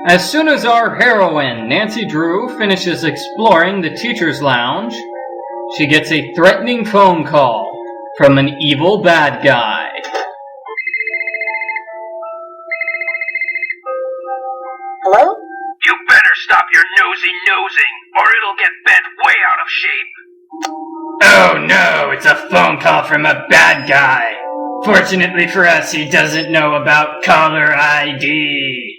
As soon as our heroine, Nancy Drew, finishes exploring the teacher's lounge, she gets a threatening phone call from an evil bad guy. Hello? You better stop your nosing, or it'll get bent way out of shape. Oh no, it's a phone call from a bad guy. Fortunately for us, he doesn't know about caller ID.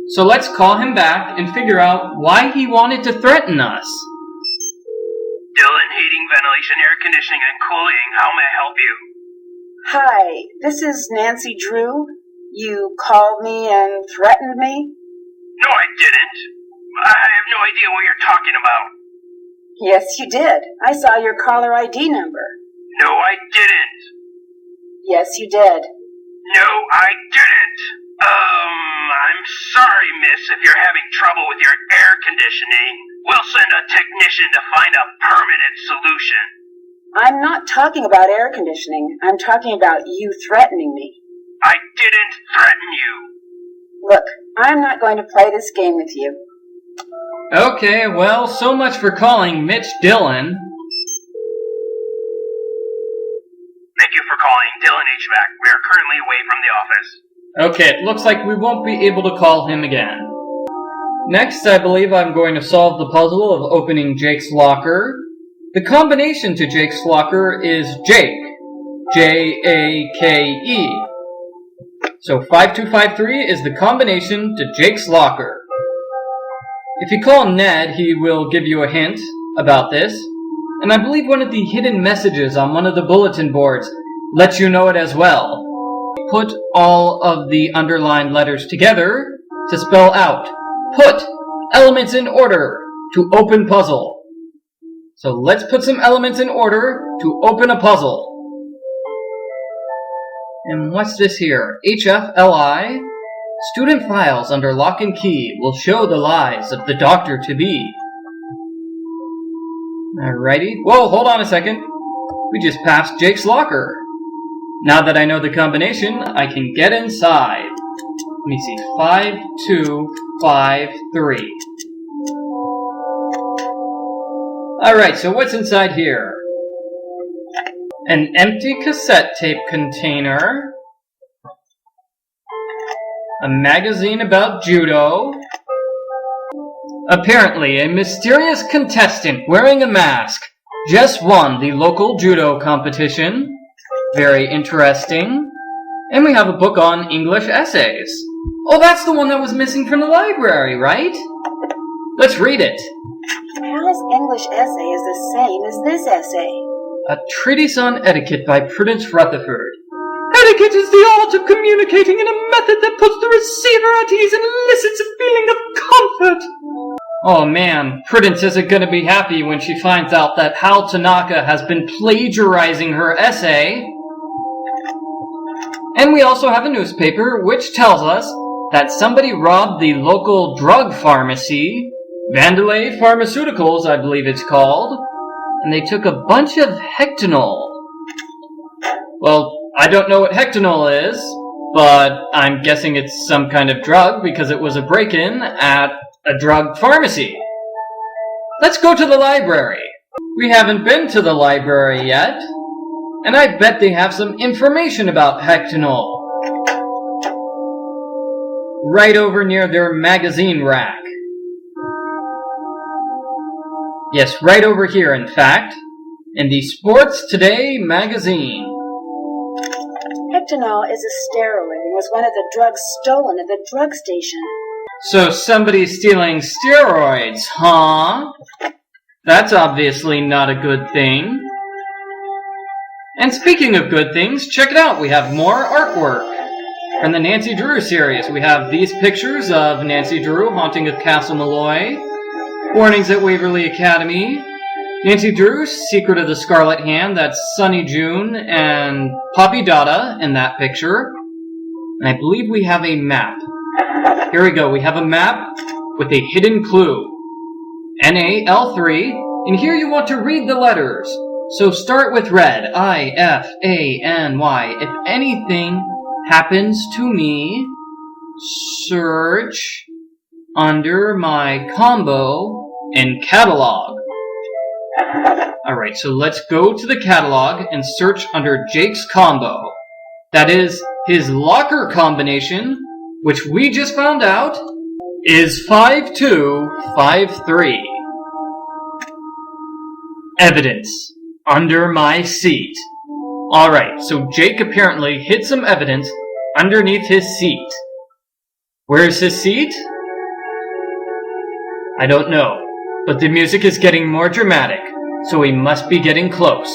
So let's call him back and figure out why he wanted to threaten us. Dillon, heating, ventilation, air conditioning, and cooling. How may I help you? Hi, this is Nancy Drew. You called me and threatened me? No, I didn't. I have no idea what you're talking about. Yes, you did. I saw your caller ID number. No, I didn't. Yes, you did. No, I didn't. I'm sorry, miss, if you're having trouble with your air conditioning. We'll send a technician to find a permanent solution. I'm not talking about air conditioning. I'm talking about you threatening me. I didn't threaten you. Look, I'm not going to play this game with you. Okay, well, so much for calling Mitch Dillon. Thank you for calling Dillon HVAC. We are currently away from the office. Okay, it looks like we won't be able to call him again. Next, I believe I'm going to solve the puzzle of opening Jake's locker. The combination to Jake's locker is Jake. J-A-K-E. So 5253 is the combination to Jake's locker. If you call Ned, he will give you a hint about this. And I believe one of the hidden messages on one of the bulletin boards lets you know it as well. Put all of the underlined letters together to spell out put elements in order to open puzzle. So let's put some elements in order to open a puzzle. And what's this here? HFLI? Student files under lock and key will show the lies of the doctor-to-be. Alrighty. Whoa, hold on a second. We just passed Jake's locker. Now that I know the combination, I can get inside. Let me see. 5253. Alright, so what's inside here? An empty cassette tape container. A magazine about judo. Apparently, a mysterious contestant wearing a mask just won the local judo competition. Very interesting. And we have a book on English essays. Oh, that's the one that was missing from the library, right? Let's read it. Hal's English essay is the same as this essay. A treatise on etiquette by Prudence Rutherford. Etiquette is the art of communicating in a method that puts the receiver at ease and elicits a feeling of comfort. Oh man, Prudence isn't going to be happy when she finds out that Hal Tanaka has been plagiarizing her essay. And we also have a newspaper which tells us that somebody robbed the local drug pharmacy, Vandalay Pharmaceuticals, I believe it's called, and they took a bunch of Hectanol. Well, I don't know what Hectanol is, but I'm guessing it's some kind of drug because it was a break-in at a drug pharmacy. Let's go to the library. We haven't been to the library yet, and I bet they have some information about Hectanol. Right over near their magazine rack. Yes, right over here, in fact, in the Sports Today magazine. Hectanol is a steroid and was one of the drugs stolen at the drug station. So somebody's stealing steroids, huh? That's obviously not a good thing. And speaking of good things, check it out. We have more artwork from the Nancy Drew series. We have these pictures of Nancy Drew, Haunting of Castle Malloy, Warnings at Waverly Academy, Nancy Drew, Secret of the Scarlet Hand, that's Sunny June and Poppy Dada in that picture. And I believe we have a map. Here we go, we have a map with a hidden clue. NAL3, and here you want to read the letters. So start with red, I-F-A-N-Y. If anything happens to me, search under my combo in catalog. Alright, so let's go to the catalog and search under Jake's combo. That is, his locker combination, which we just found out, is 5253. Evidence. Under my seat. Alright, so Jake apparently hid some evidence underneath his seat. Where's his seat? I don't know, but the music is getting more dramatic, so we must be getting close.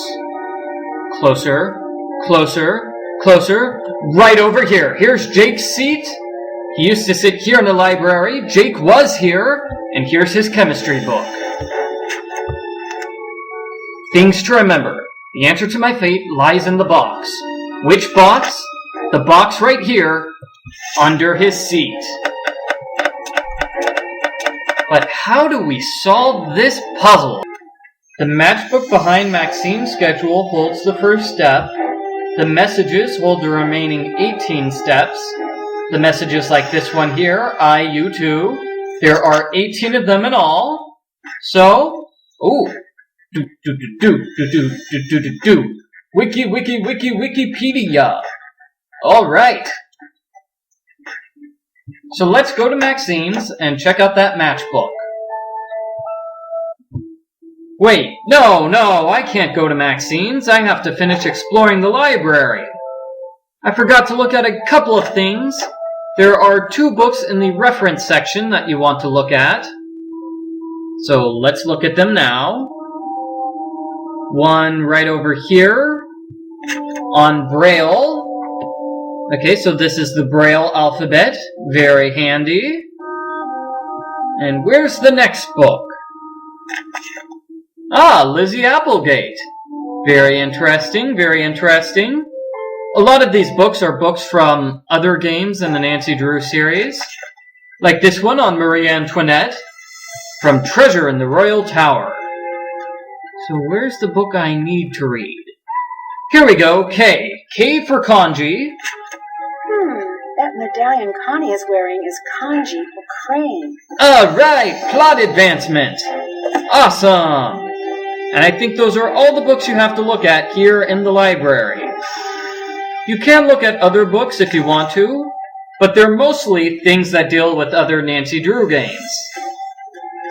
Closer, closer, closer, right over here. Here's Jake's seat. He used to sit here in the library. Jake was here, and here's his chemistry book. Things to remember. The answer to my fate lies in the box. Which box? The box right here, under his seat. But how do we solve this puzzle? The matchbook behind Maxine's schedule holds the first step. The messages hold the remaining 18 steps. The messages like this one here, I, you too. There are 18 of them in all. So, Wikipedia. Alright. So let's go to Maxine's and check out that matchbook. Wait, no, I can't go to Maxine's. I have to finish exploring the library. I forgot to look at a couple of things. There are 2 books in the reference section that you want to look at. So let's look at them now. One right over here on Braille. Okay, so this is the Braille alphabet. Very handy. And where's the next book? Ah, Lizzie Applegate. Very interesting, very interesting. A lot of these books are books from other games in the Nancy Drew series. Like this one on Marie Antoinette, from Treasure in the Royal Tower. So where's the book I need to read? Here we go, K. K for kanji. That medallion Connie is wearing is kanji for crane. Alright, plot advancement. Awesome. And I think those are all the books you have to look at here in the library. You can look at other books if you want to, but they're mostly things that deal with other Nancy Drew games.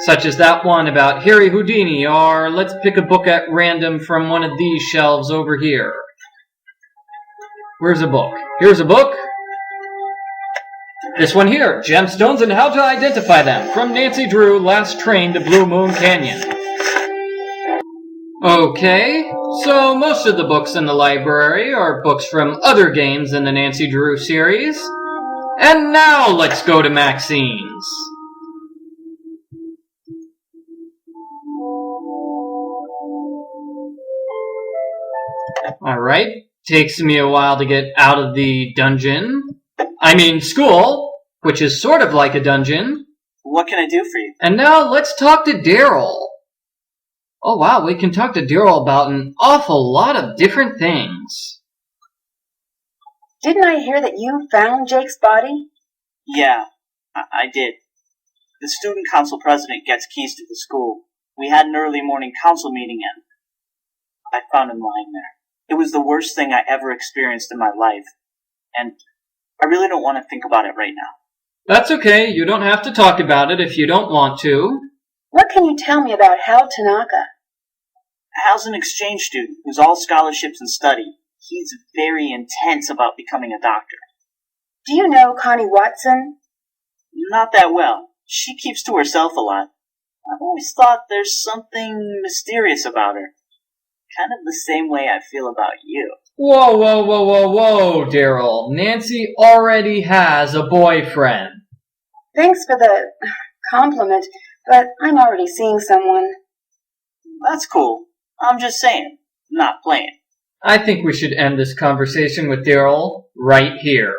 Such as that one about Harry Houdini, or let's pick a book at random from one of these shelves over here. Where's a book? Here's a book. This one here, Gemstones and How to Identify Them, from Nancy Drew, Last Train to Blue Moon Canyon. Okay, so most of the books in the library are books from other games in the Nancy Drew series. And now let's go to Maxine's. Alright, takes me a while to get out of the dungeon. I mean school, which is sort of like a dungeon. What can I do for you? And now let's talk to Daryl. Oh wow, we can talk to Daryl about an awful lot of different things. Didn't I hear that you found Jake's body? Yeah, I did. The student council president gets keys to the school. We had an early morning council meeting and I found him lying there. It was the worst thing I ever experienced in my life. And I really don't want to think about it right now. That's okay, you don't have to talk about it if you don't want to. What can you tell me about Hal Tanaka? Hal's an exchange student who's all scholarships and study. He's very intense about becoming a doctor. Do you know Connie Watson? Not that well. She keeps to herself a lot. I've always thought there's something mysterious about her. Kind of the same way I feel about you. Whoa, Daryl. Nancy already has a boyfriend. Thanks for the compliment, but I'm already seeing someone. That's cool. I'm just saying, not playing. I think we should end this conversation with Daryl right here.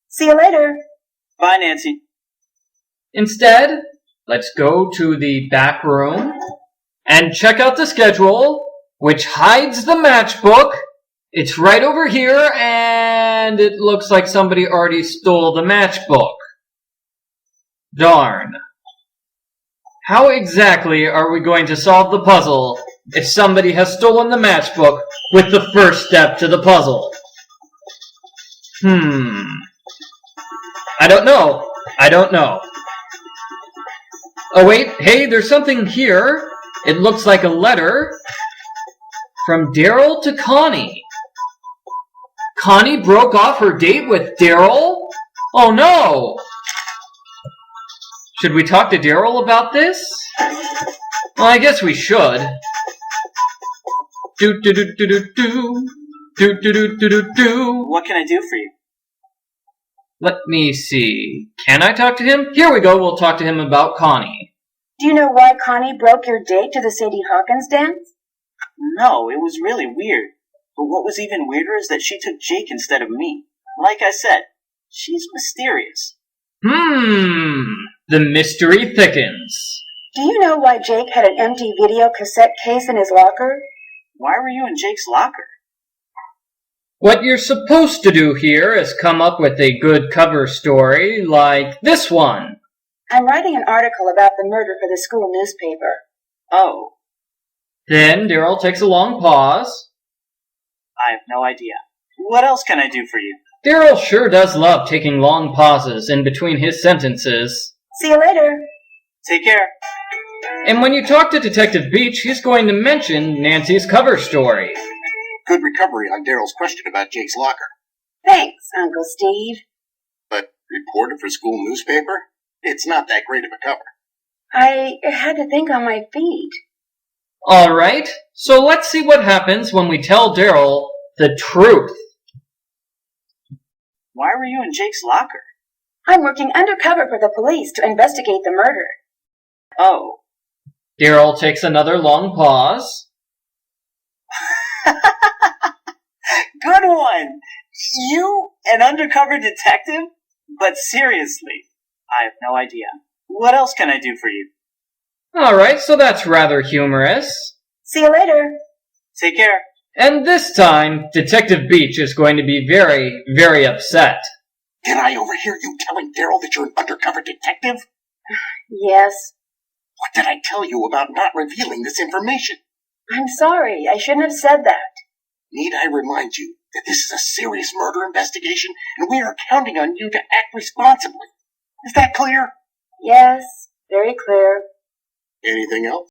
See you later. Bye, Nancy. Instead, let's go to the back room and check out the schedule, which hides the matchbook. It's right over here, and it looks like somebody already stole the matchbook. Darn. How exactly are we going to solve the puzzle if somebody has stolen the matchbook with the first step to the puzzle? I don't know. Oh wait, hey, there's something here. It looks like a letter from Daryl to Connie. Connie broke off her date with Daryl? Oh no! Should we talk to Daryl about this? Well, I guess we should. What can I do for you? Let me see. Can I talk to him? Here we go. We'll talk to him about Connie. Do you know why Connie broke your date to the Sadie Hawkins dance? No, it was really weird. But what was even weirder is that she took Jake instead of me. Like I said, she's mysterious. The mystery thickens. Do you know why Jake had an empty video cassette case in his locker? Why were you in Jake's locker? What you're supposed to do here is come up with a good cover story like this one. I'm writing an article about the murder for the school newspaper. Oh. Then Daryl takes a long pause. I have no idea. What else can I do for you? Daryl sure does love taking long pauses in between his sentences. See you later. Take care. And when you talk to Detective Beech, he's going to mention Nancy's cover story. Good recovery on Daryl's question about Jake's locker. Thanks, Uncle Steve. But reported for school newspaper? It's not that great of a cover. I had to think on my feet. Alright, so let's see what happens when we tell Daryl the truth. Why were you in Jake's locker? I'm working undercover for the police to investigate the murder. Oh. Daryl takes another long pause. Good one! You, an undercover detective? But seriously, I have no idea. What else can I do for you? Alright, so that's rather humorous. See you later. Take care. And this time, Detective Beech is going to be very, very upset. Did I overhear you telling Daryl that you're an undercover detective? Yes. What did I tell you about not revealing this information? I'm sorry. I shouldn't have said that. Need I remind you that this is a serious murder investigation and we are counting on you to act responsibly? Is that clear? Yes, very clear. Anything else?